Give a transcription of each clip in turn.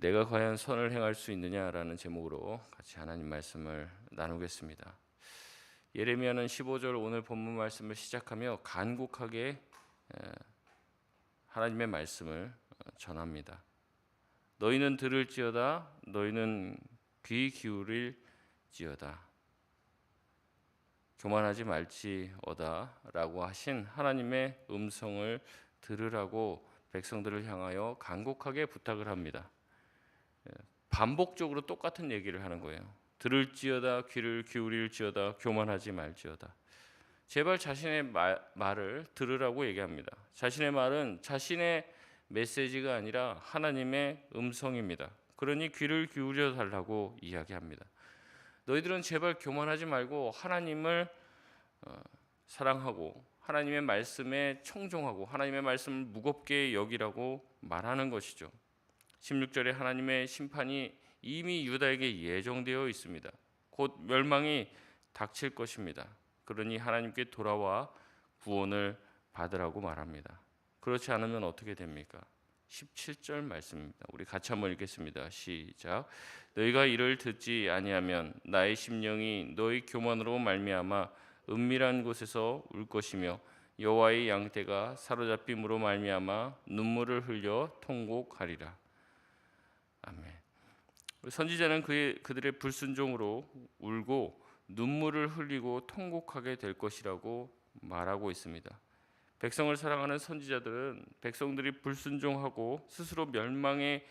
내가 과연 선을 행할 수 있느냐라는 제목으로 같이 하나님 말씀을 나누겠습니다. 예레미야는 15절 오늘 본문 말씀을 시작하며 간곡하게 하나님의 말씀을 전합니다. 너희는 들을지어다, 너희는 귀 기울일지어다, 교만하지 말지어다 라고 하신 하나님의 음성을 들으라고 백성들을 향하여 간곡하게 부탁을 합니다. 반복적으로 똑같은 얘기를 하는 거예요. 들을지어다, 귀를 기울일지어다, 교만하지 말지어다. 제발 자신의 말을 들으라고 얘기합니다. 자신의 말은 자신의 메시지가 아니라 하나님의 음성입니다. 그러니 귀를 기울여 달라고 이야기합니다. 너희들은 제발 교만하지 말고 하나님을 사랑하고 하나님의 말씀에 청종하고 하나님의 말씀을 무겁게 여기라고 말하는 것이죠. 16절에 하나님의 심판이 이미 유다에게 예정되어 있습니다. 곧 멸망이 닥칠 것입니다. 그러니 하나님께 돌아와 구원을 받으라고 말합니다. 그렇지 않으면 어떻게 됩니까? 17절 말씀입니다. 우리 같이 한번 읽겠습니다. 시작. 너희가 이를 듣지 아니하면 나의 심령이 너희 교만으로 말미암아 은밀한 곳에서 울 것이며 여호와의 양떼가 사로잡힘으로 말미암아 눈물을 흘려 통곡하리라. 아멘. 선지자는 그들의 불순종으로 울고 눈물을 흘리고 통곡하게 될 것이라고 말하고 있습니다. 백성을 사랑하는 선지자들은 백성들이 불순종하고 스스로 멸망의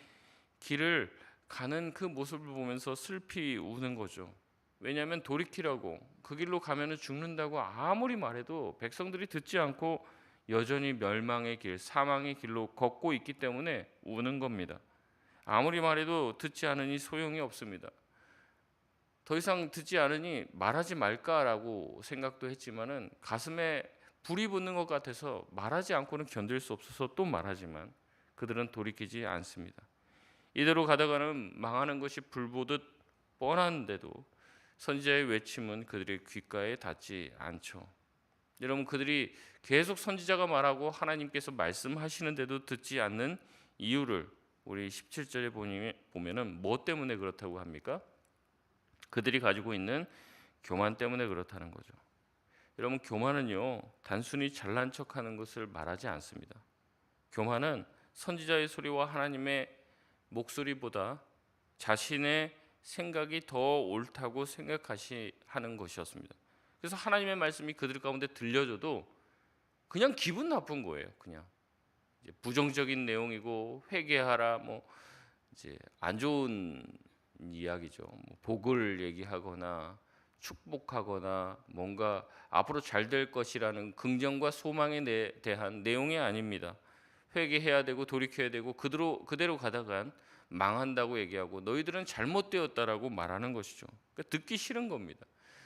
길을 가는 그 모습을 보면서 슬피 우는 거죠. 왜냐하면 돌이키라고, 그 길로 가면 죽는다고 아무리 말해도 백성들이 듣지 않고 여전히 멸망의 길, 사망의 길로 걷고 있기 때문에 우는 겁니다. 아무리 말해도 듣지 않으니 소용이 없습니다. 더 이상 듣지 않으니 말하지 말까라고 생각도 했지만은 가슴에 불이 붙는 것 같아서 말하지 않고는 견딜 수 없어서 또 말하지만 그들은 돌이키지 않습니다. 이대로 가다가는 망하는 것이 불보듯 뻔한데도 선지자의 외침은 그들의 귓가에 닿지 않죠. 여러분, 그들이 계속 선지자가 말하고 하나님께서 말씀하시는데도 듣지 않는 이유를 우리 17절에 보면은 뭐 때문에 그렇다고 합니까? 그들이 가지고 있는 교만 때문에 그렇다는 거죠. 여러분, 교만은요 단순히 잘난 척하는 것을 말하지 않습니다. 교만은 선지자의 소리와 하나님의 목소리보다 자신의 생각이 더 옳다고 생각하는 것이었습니다. 그래서 하나님의 말씀이 그들 가운데 들려줘도 그냥 기분 나쁜 거예요. 그냥 이제 부정적인 내용이고 회개하라, 뭐 이제 안 좋은 이야기죠. 뭐 복을 얘기하거나 축복하거나 뭔가 앞으로 잘 될 것이라는 긍정과 소망에 대한 내용이 아닙니다. 회개해야 되고 돌이켜야 되고 그대로 가다간 망한다고 얘기하고 너희들은 잘못되었다라고 말하는 것이죠. 그러니까 듣기 싫은 겁니다.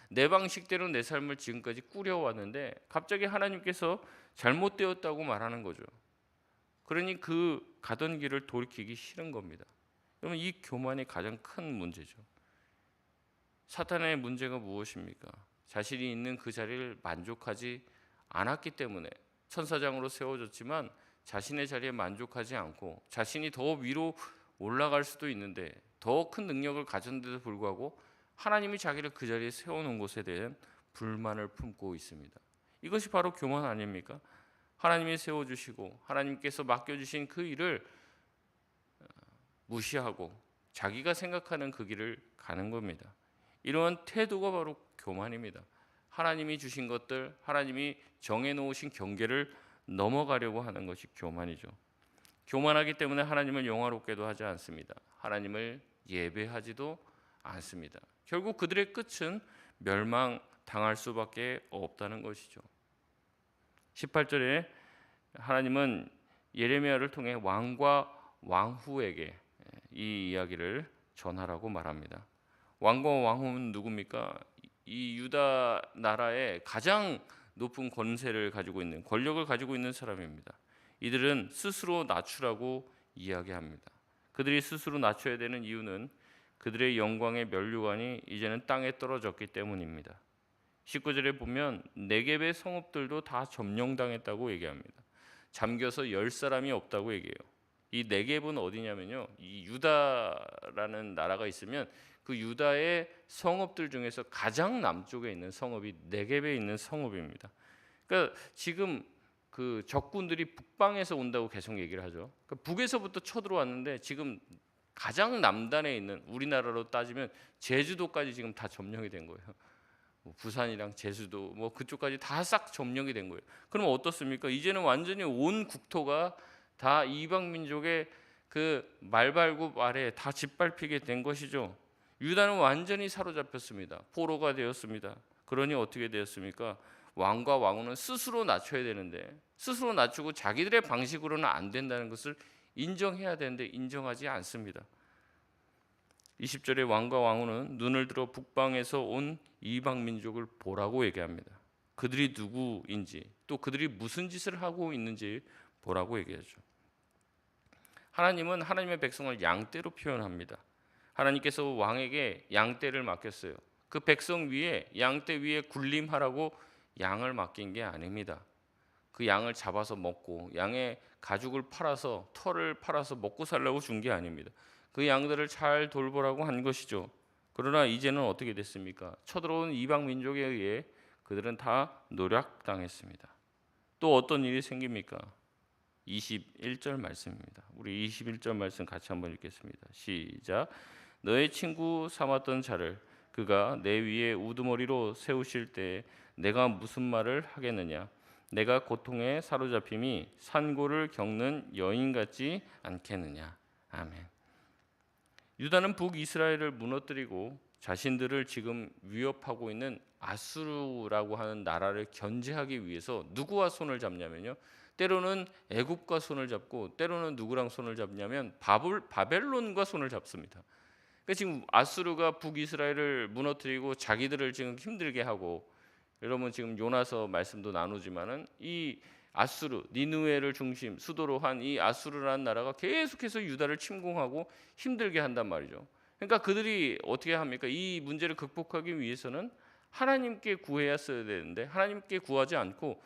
내 방식대로 내 삶을 지금까지 꾸려왔는데 갑자기 하나님께서 잘못되었다고 말하는 거죠. 그러니 그 가던 길을 돌이키기 싫은 겁니다. 여러분, 이 교만이 가장 큰 문제죠. 사탄의 문제가 무엇입니까? 자신이 있는 그 자리를 만족하지 않았기 때문에 천사장으로 세워졌지만 자신의 자리에 만족하지 않고 자신이 더 위로 올라갈 수도 있는데 더 큰 능력을 가졌는데도 불구하고 하나님이 자기를 그 자리에 세워놓은 것에 대한 불만을 품고 있습니다. 이것이 바로 교만 아닙니까? 하나님이 세워주시고 하나님께서 맡겨주신 그 일을 무시하고 자기가 생각하는 그 길을 가는 겁니다. 이러한 태도가 바로 교만입니다. 하나님이 주신 것들, 하나님이 정해놓으신 경계를 넘어가려고 하는 것이 교만이죠. 교만하기 때문에 하나님을 영화롭게도 하지 않습니다. 하나님을 예배하지도 않습니다. 결국 그들의 끝은 멸망당할 수밖에 없다는 것이죠. 18절에 하나님은 예레미야를 통해 왕과 왕후에게 이 이야기를 전하라고 말합니다. 왕과 왕후는 누굽니까? 이 유다 나라의 가장 높은 권세를 가지고 있는, 권력을 가지고 있는 사람입니다. 이들은 스스로 낮추라고 이야기합니다. 그들이 스스로 낮춰야 되는 이유는 그들의 영광의 면류관이 이제는 땅에 떨어졌기 때문입니다. 19절에 보면 네겝의 성읍들도 다 점령당했다고 얘기합니다. 잠겨서 10사람이 없다고 얘기해요. 이 네겝은 어디냐면요, 이 유다라는 나라가 있으면 그 유다의 성읍들 중에서 가장 남쪽에 있는 성읍이 네겝에 있는 성읍입니다. 그러니까 지금 그 적군들이 북방에서 온다고 계속 얘기를 하죠. 그러니까 북에서부터 쳐들어왔는데 지금 가장 남단에 있는, 우리나라로 따지면 제주도까지 지금 다 점령이 된 거예요. 뭐 부산이랑 제주도 뭐 그쪽까지 다 싹 점령이 된 거예요. 그럼 어떻습니까? 이제는 완전히 온 국토가 다 이방 민족의 그 말발굽 아래 다 짓밟히게 된 것이죠. 유다는 완전히 사로잡혔습니다. 포로가 되었습니다. 그러니 어떻게 되었습니까? 왕과 왕후는 스스로 낮춰야 되는데, 스스로 낮추고 자기들의 방식으로는 안 된다는 것을 인정해야 되는데 인정하지 않습니다. 20절에 왕과 왕후는 눈을 들어 북방에서 온 이방 민족을 보라고 얘기합니다. 그들이 누구인지, 또 그들이 무슨 짓을 하고 있는지 보라고 얘기하죠. 하나님은 하나님의 백성을 양떼로 표현합니다. 하나님께서 왕에게 양떼를 맡겼어요. 그 백성 위에, 양떼 위에 군림하라고 양을 맡긴 게 아닙니다. 그 양을 잡아서 먹고 양의 가죽을 팔아서, 털을 팔아서 먹고 살라고 준 게 아닙니다. 그 양들을 잘 돌보라고 한 것이죠. 그러나 이제는 어떻게 됐습니까? 쳐들어온 이방 민족에 의해 그들은 다 노략당했습니다. 또 어떤 일이 생깁니까? 21절 말씀입니다. 우리 21절 말씀 같이 한번 읽겠습니다. 시작. 너의 친구 삼았던 자를 그가 내 위에 우두머리로 세우실 때 내가 무슨 말을 하겠느냐? 내가 고통에 사로잡힘이 산고를 겪는 여인 같지 않겠느냐? 아멘. 유다는 북이스라엘을 무너뜨리고 자신들을 지금 위협하고 있는 아수르라고 하는 나라를 견제하기 위해서 누구와 손을 잡냐면요, 때로는 애굽과 손을 잡고 때로는 누구랑 손을 잡냐면 바벨론과 손을 잡습니다. 그러니까 지금 아수르가 북이스라엘을 무너뜨리고 자기들을 지금 힘들게 하고, 여러분 지금 요나서 말씀도 나누지만은 이 아수르, 니느웨를 중심 수도로 한 이 아수르라는 나라가 계속해서 유다를 침공하고 힘들게 한단 말이죠. 그러니까 그들이 어떻게 합니까? 이 문제를 극복하기 위해서는 하나님께 구해야 되는데 하나님께 구하지 않고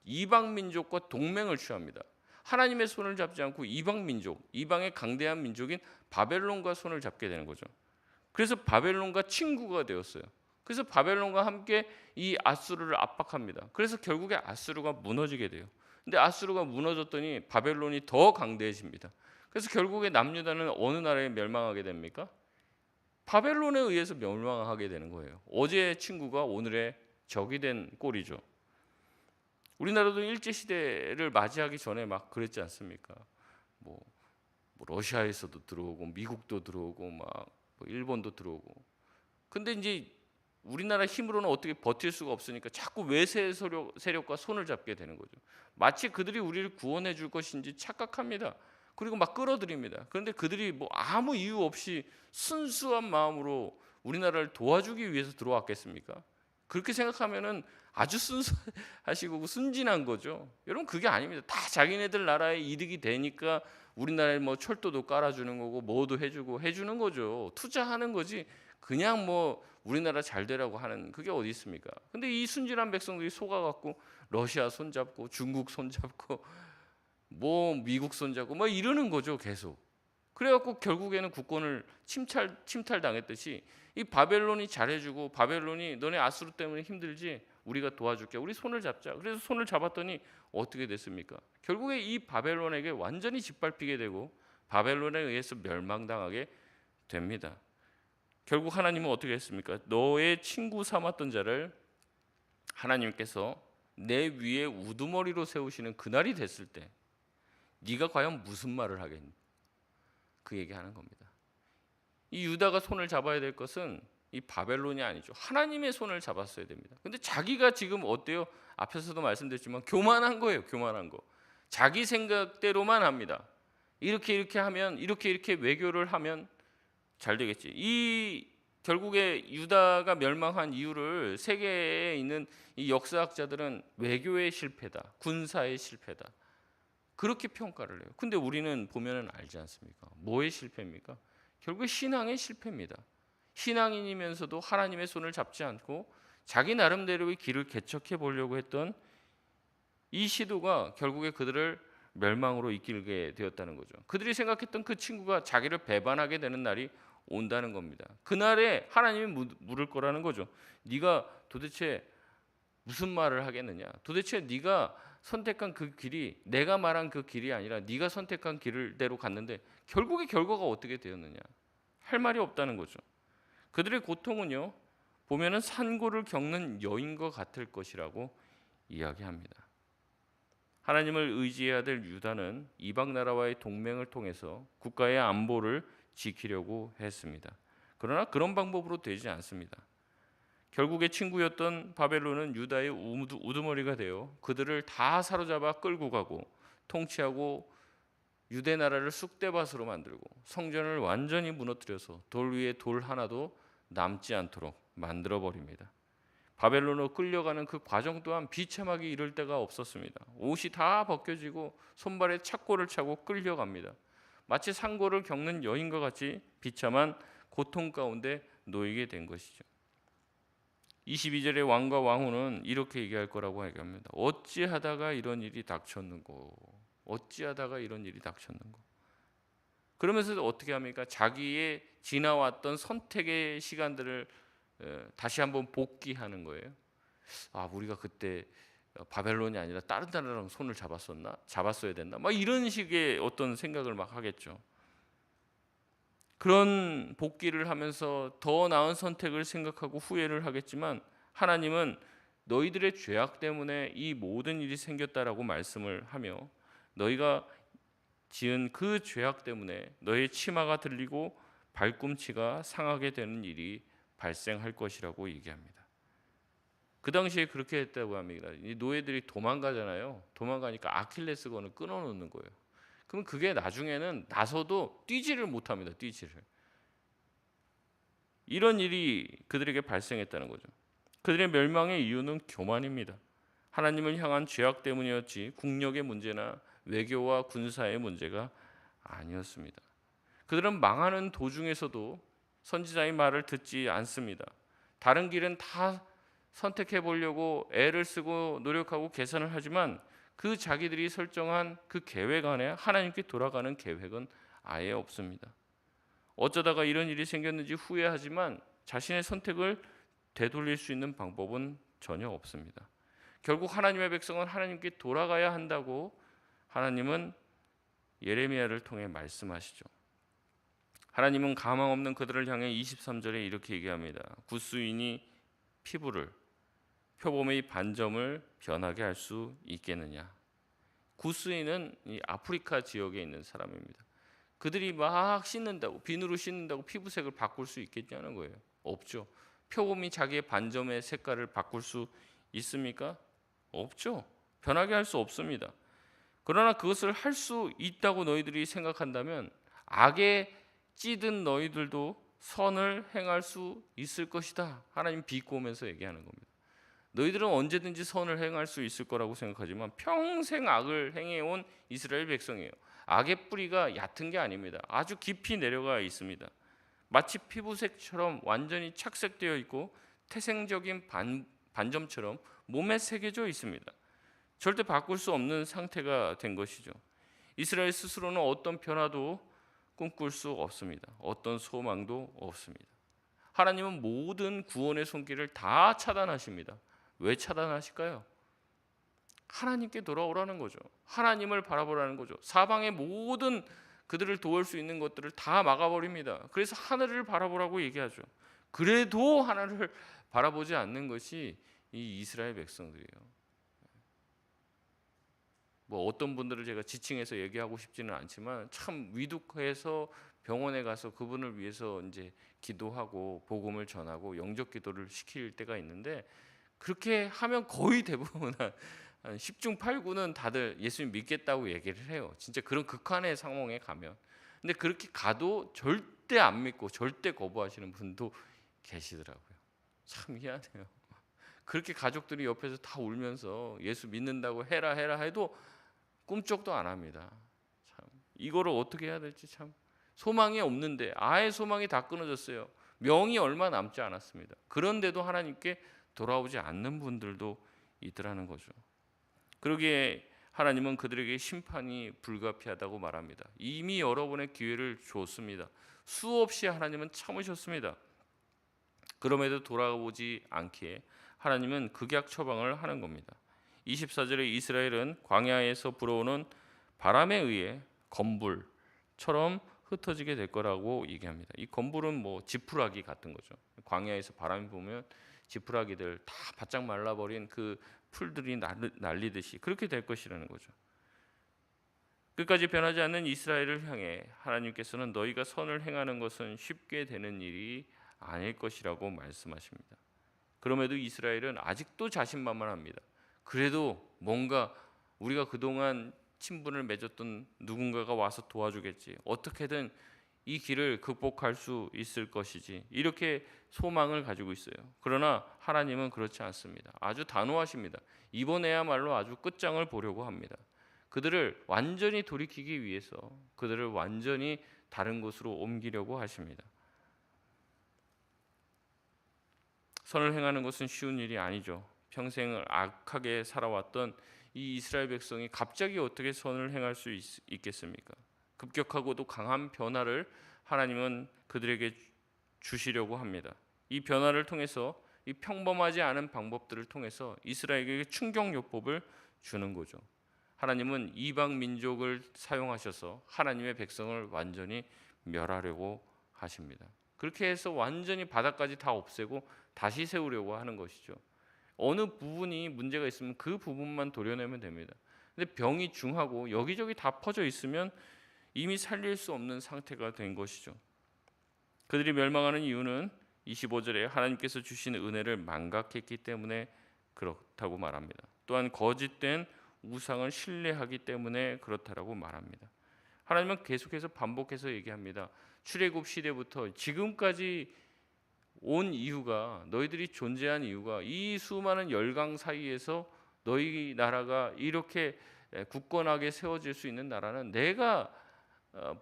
이방 민족과 동맹을 취합니다. 하나님의 손을 잡지 않고 이방 민족, 이방의 강대한 민족인 바벨론과 손을 잡게 되는 거죠. 그래서 바벨론과 친구가 되었어요. 그래서 바벨론과 함께 이 아수르를 압박합니다. 그래서 결국에 아수르가 무너지게 돼요. 근데 아수르가 무너졌더니 바벨론이 더 강대해집니다. 그래서 결국에 남유다는 어느 나라에 멸망하게 됩니까? 바벨론에 의해서 멸망하게 되는 거예요. 어제의 친구가 오늘의 적이 된 꼴이죠. 우리나라도 일제시대를 맞이하기 전에 막 그랬지 않습니까? 뭐 러시아에서도 들어오고 미국도 들어오고 막 일본도 들어오고. 근데 이제 우리나라 힘으로는 어떻게 버틸 수가 없으니까 자꾸 외세 세력과 손을 잡게 되는 거죠. 마치 그들이 우리를 구원해 줄 것인지 착각합니다. 그리고 막 끌어들입니다. 그런데 그들이 뭐 아무 이유 없이 순수한 마음으로 우리나라를 도와주기 위해서 들어왔겠습니까? 그렇게 생각하면은 아주 순수하시고 순진한 거죠. 여러분 그게 아닙니다. 다 자기네들 나라의 이득이 되니까 우리나라에 뭐 철도도 깔아주는 거고 뭐도 해주는 거죠. 투자하는 거지. 그냥 뭐 우리나라 잘 되라고 하는 그게 어디 있습니까? 근데 이 순진한 백성들이 속아갖고 러시아 손잡고 중국 손잡고 뭐 미국 손잡고 뭐 이러는 거죠 계속. 그래갖고 결국에는 국권을 침탈당했듯이 이 바벨론이 잘해주고 바벨론이 너네 아수르 때문에 힘들지 우리가 도와줄게, 우리 손을 잡자. 그래서 손을 잡았더니 어떻게 됐습니까? 결국에 이 바벨론에게 완전히 짓밟히게 되고 바벨론에 의해서 멸망당하게 됩니다. 결국 하나님은 어떻게 했습니까? 너의 친구 삼았던 자를 하나님께서 내 위에 우두머리로 세우시는 그날이 됐을 때 네가 과연 무슨 말을 하겠니? 그 얘기하는 겁니다. 이 유다가 손을 잡아야 될 것은 이 바벨론이 아니죠. 하나님의 손을 잡았어야 됩니다. 근데 자기가 지금 어때요? 앞에서도 말씀드렸지만 교만한 거예요. 교만한 거. 자기 생각대로만 합니다. 이렇게 하면 이렇게 외교를 하면 잘 되겠지. 이 결국에 유다가 멸망한 이유를 세계에 있는 이 역사학자들은 외교의 실패다, 군사의 실패다, 그렇게 평가를 해요. 근데 우리는 보면은 알지 않습니까? 뭐의 실패입니까? 결국 신앙의 실패입니다. 신앙인이면서도 하나님의 손을 잡지 않고 자기 나름대로의 길을 개척해 보려고 했던 이 시도가 결국에 그들을 멸망으로 이끌게 되었다는 거죠. 그들이 생각했던 그 친구가 자기를 배반하게 되는 날이 온다는 겁니다. 그날에 하나님이 물을 거라는 거죠. 네가 도대체 무슨 말을 하겠느냐? 도대체 네가 선택한 그 길이 내가 말한 그 길이 아니라 네가 선택한 길대로 갔는데 결국의 결과가 어떻게 되었느냐? 할 말이 없다는 거죠. 그들의 고통은요, 보면은 산고를 겪는 여인과 같을 것이라고 이야기합니다. 하나님을 의지해야 될 유다는 이방 나라와의 동맹을 통해서 국가의 안보를 지키려고 했습니다. 그러나 그런 방법으로 되지 않습니다. 결국에 친구였던 바벨론은 유다의 우두머리가 되어 그들을 다 사로잡아 끌고 가고 통치하고 유대 나라를 쑥대밭으로 만들고 성전을 완전히 무너뜨려서 돌 위에 돌 하나도 남지 않도록 만들어 버립니다. 바벨론으로 끌려가는 그 과정 또한 비참하게 이를 데가 없었습니다. 옷이 다 벗겨지고 손발에 착고를 차고 끌려갑니다. 마치 상고를 겪는 여인과 같이 비참한 고통 가운데 놓이게 된 것이죠. 22절의 왕과 왕후는 이렇게 얘기할 거라고 얘기합니다. 어찌하다가 이런 일이 닥쳤는고. 어찌하다가 이런 일이 닥쳤는고. 그러면서 어떻게 합니까? 자기의 지나왔던 선택의 시간들을 다시 한번 복귀하는 거예요. 아, 우리가 그때 바벨론이 아니라 다른 나라랑 손을 잡았어야 됐나? 막 이런 식의 어떤 생각을 막 하겠죠. 그런 복귀를 하면서 더 나은 선택을 생각하고 후회를 하겠지만 하나님은 너희들의 죄악 때문에 이 모든 일이 생겼다라고 말씀을 하며 너희가 지은 그 죄악 때문에 너희 치마가 들리고 발꿈치가 상하게 되는 일이 발생할 것이라고 얘기합니다. 그 당시에 그렇게 했다고 합니다. 이 노예들이 도망가잖아요. 도망가니까 아킬레스건을 끊어놓는 거예요. 그럼 그게 나중에는 나서도 뛰지를 못합니다. 뛰지를. 이런 일이 그들에게 발생했다는 거죠. 그들의 멸망의 이유는 교만입니다. 하나님을 향한 죄악 때문이었지 국력의 문제나 외교와 군사의 문제가 아니었습니다. 그들은 망하는 도중에서도 선지자의 말을 듣지 않습니다. 다른 길은 다 선택해 보려고 애를 쓰고 노력하고 계산을 하지만 그 자기들이 설정한 그 계획 안에 하나님께 돌아가는 계획은 아예 없습니다. 어쩌다가 이런 일이 생겼는지 후회하지만 자신의 선택을 되돌릴 수 있는 방법은 전혀 없습니다. 결국 하나님의 백성은 하나님께 돌아가야 한다고 하나님은 예레미야를 통해 말씀하시죠. 하나님은 가망 없는 그들을 향해 23절에 이렇게 얘기합니다. 굿수인이 피부를 표범의 반점을 변하게 할 수 있겠느냐. 굿수인은 이 아프리카 지역에 있는 사람입니다. 그들이 막 씻는다고 비누로 씻는다고 피부색을 바꿀 수 있겠냐는 거예요. 없죠. 표범이 자기의 반점의 색깔을 바꿀 수 있습니까? 없죠. 변하게 할 수 없습니다. 그러나 그것을 할 수 있다고 너희들이 생각한다면 악에 찌든 너희들도 선을 행할 수 있을 것이다. 하나님 비꼬면서 얘기하는 겁니다. 너희들은 언제든지 선을 행할 수 있을 거라고 생각하지만 평생 악을 행해온 이스라엘 백성이에요. 악의 뿌리가 얕은 게 아닙니다. 아주 깊이 내려가 있습니다. 마치 피부색처럼 완전히 착색되어 있고 태생적인 반점처럼 몸에 새겨져 있습니다. 절대 바꿀 수 없는 상태가 된 것이죠. 이스라엘 스스로는 어떤 변화도 꿈꿀 수 없습니다. 어떤 소망도 없습니다. 하나님은 모든 구원의 손길을 다 차단하십니다. 왜 차단하실까요? 하나님께 돌아오라는 거죠. 하나님을 바라보라는 거죠. 사방의 모든 그들을 도울 수 있는 것들을 다 막아버립니다. 그래서 하늘을 바라보라고 얘기하죠. 그래도 하나님을 바라보지 않는 것이 이 이스라엘 백성들이에요. 뭐 어떤 분들을 제가 지칭해서 얘기하고 싶지는 않지만 참 위독해서 병원에 가서 그분을 위해서 이제 기도하고 복음을 전하고 영접 기도를 시킬 때가 있는데 그렇게 하면 거의 대부분 한 10중 8구는 다들 예수님 믿겠다고 얘기를 해요. 진짜 그런 극한의 상황에 가면. 근데 그렇게 가도 절대 안 믿고 절대 거부하시는 분도 계시더라고요. 참 희한해요. 그렇게 가족들이 옆에서 다 울면서 예수 믿는다고 해라 해도 꿈쩍도 안 합니다. 참 이거를 어떻게 해야 될지 참 소망이 없는데 아예 소망이 다 끊어졌어요. 명이 얼마 남지 않았습니다. 그런데도 하나님께 돌아오지 않는 분들도 있더라는 거죠. 그러기에 하나님은 그들에게 심판이 불가피하다고 말합니다. 이미 여러 번의 기회를 줬습니다. 수없이 하나님은 참으셨습니다. 그럼에도 돌아오지 않기에 하나님은 극약 처방을 하는 겁니다. 24절에 이스라엘은 광야에서 불어오는 바람에 의해 건불처럼 흩어지게 될 거라고 얘기합니다. 이 건불은 뭐 지푸라기 같은 거죠. 광야에서 바람이 불면 지푸라기들 다 바짝 말라버린 그 풀들이 날리듯이 그렇게 될 것이라는 거죠. 끝까지 변하지 않는 이스라엘을 향해 하나님께서는 너희가 선을 행하는 것은 쉽게 되는 일이 아닐 것이라고 말씀하십니다. 그럼에도 이스라엘은 아직도 자신만만합니다. 그래도 뭔가 우리가 그동안 친분을 맺었던 누군가가 와서 도와주겠지. 어떻게든 이 길을 극복할 수 있을 것이지. 이렇게 소망을 가지고 있어요. 그러나 하나님은 그렇지 않습니다. 아주 단호하십니다. 이번에야말로 아주 끝장을 보려고 합니다. 그들을 완전히 돌이키기 위해서 그들을 완전히 다른 곳으로 옮기려고 하십니다. 선을 행하는 것은 쉬운 일이 아니죠. 평생을 악하게 살아왔던 이 이스라엘 백성이 갑자기 어떻게 선을 행할 수 있겠습니까? 급격하고도 강한 변화를 하나님은 그들에게 주시려고 합니다. 이 변화를 통해서 이 평범하지 않은 방법들을 통해서 이스라엘에게 충격요법을 주는 거죠. 하나님은 이방 민족을 사용하셔서 하나님의 백성을 완전히 멸하려고 하십니다. 그렇게 해서 완전히 바닥까지 다 없애고 다시 세우려고 하는 것이죠. 어느 부분이 문제가 있으면 그 부분만 도려내면 됩니다. 근데 병이 중하고 여기저기 다 퍼져 있으면 이미 살릴 수 없는 상태가 된 것이죠. 그들이 멸망하는 이유는 25절에 하나님께서 주신 은혜를 망각했기 때문에 그렇다고 말합니다. 또한 거짓된 우상을 신뢰하기 때문에 그렇다라고 말합니다. 하나님은 계속해서 반복해서 얘기합니다. 출애굽 시대부터 지금까지 온 이유가, 너희들이 존재한 이유가 이 수많은 열강 사이에서 너희 나라가 이렇게 굳건하게 세워질 수 있는 나라는 내가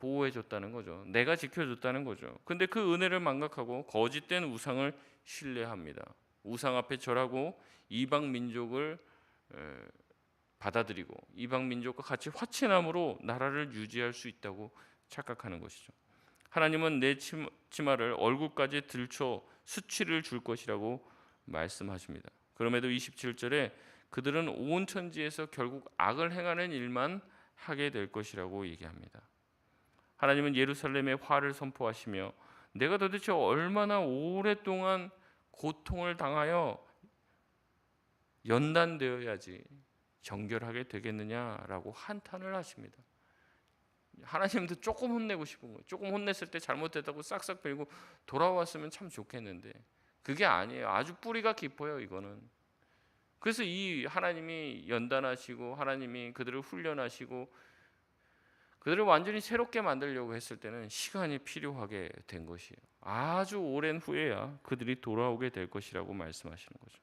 보호해줬다는 거죠. 내가 지켜줬다는 거죠. 근데 그 은혜를 망각하고 거짓된 우상을 신뢰합니다. 우상 앞에 절하고 이방 민족을 받아들이고 이방 민족과 같이 화친함으로 나라를 유지할 수 있다고 착각하는 것이죠. 하나님은 내 치마를 얼굴까지 들춰 수치를 줄 것이라고 말씀하십니다. 그럼에도 27절에 그들은 온 천지에서 결국 악을 행하는 일만 하게 될 것이라고 얘기합니다. 하나님은 예루살렘에 화를 선포하시며 내가 도대체 얼마나 오랫동안 고통을 당하여 연단되어야지 정결하게 되겠느냐라고 한탄을 하십니다. 하나님도 조금 혼내고 싶은 거예요. 조금 혼냈을 때 잘못됐다고 싹싹 빌고 돌아왔으면 참 좋겠는데 그게 아니에요. 아주 뿌리가 깊어요, 이거는. 그래서 이 하나님이 연단하시고 하나님이 그들을 훈련하시고 그들을 완전히 새롭게 만들려고 했을 때는 시간이 필요하게 된 것이에요. 아주 오랜 후에야 그들이 돌아오게 될 것이라고 말씀하시는 거죠.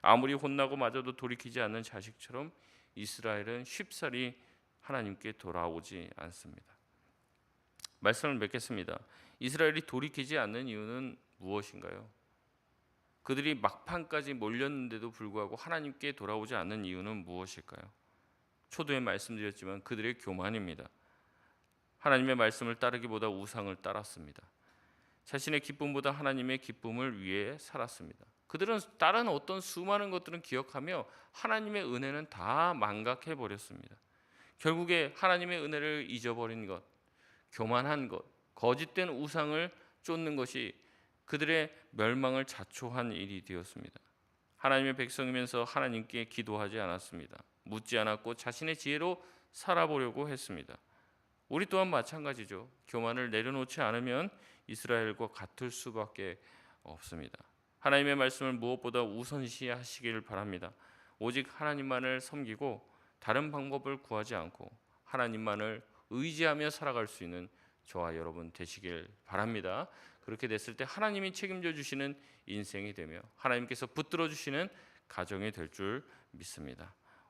아무리 혼나고 마저도 돌이키지 않는 자식처럼 이스라엘은 쉽사리 하나님께 돌아오지 않습니다. 말씀을 맺겠습니다. 이스라엘이 돌이키지 않는 이유는 무엇인가요? 그들이 막판까지 몰렸는데도 불구하고 하나님께 돌아오지 않는 이유는 무엇일까요? 초두에 말씀드렸지만 그들의 교만입니다. 하나님의 말씀을 따르기보다 우상을 따랐습니다. 자신의 기쁨보다 하나님의 기쁨을 위해 살았습니다. 그들은 다른 어떤 수많은 것들은 기억하며 하나님의 은혜는 다 망각해 버렸습니다. 결국에 하나님의 은혜를 잊어버린 것, 교만한 것, 거짓된 우상을 쫓는 것이 그들의 멸망을 자초한 일이 되었습니다. 하나님의 백성이면서 하나님께 기도하지 않았습니다. 묻지 않았고 자신의 지혜로 살아보려고 했습니다. 우리 또한 마찬가지죠. 교만을 내려놓지 않으면 이스라엘과 같을 수밖에 없습니다. 하나님의 말씀을 무엇보다 우선시하시길 바랍니다. 오직 하나님만을 섬기고 다른 방법을 구하지 않고 하나님만을 의지하며 살아갈 수 있는 저와 여러분 되시길 바랍니다. 그렇게 됐을 때 하나님이 책임져 주시는 인생이 되며 하나님께서 붙들어 주시는 가정이 될 줄 믿습니다.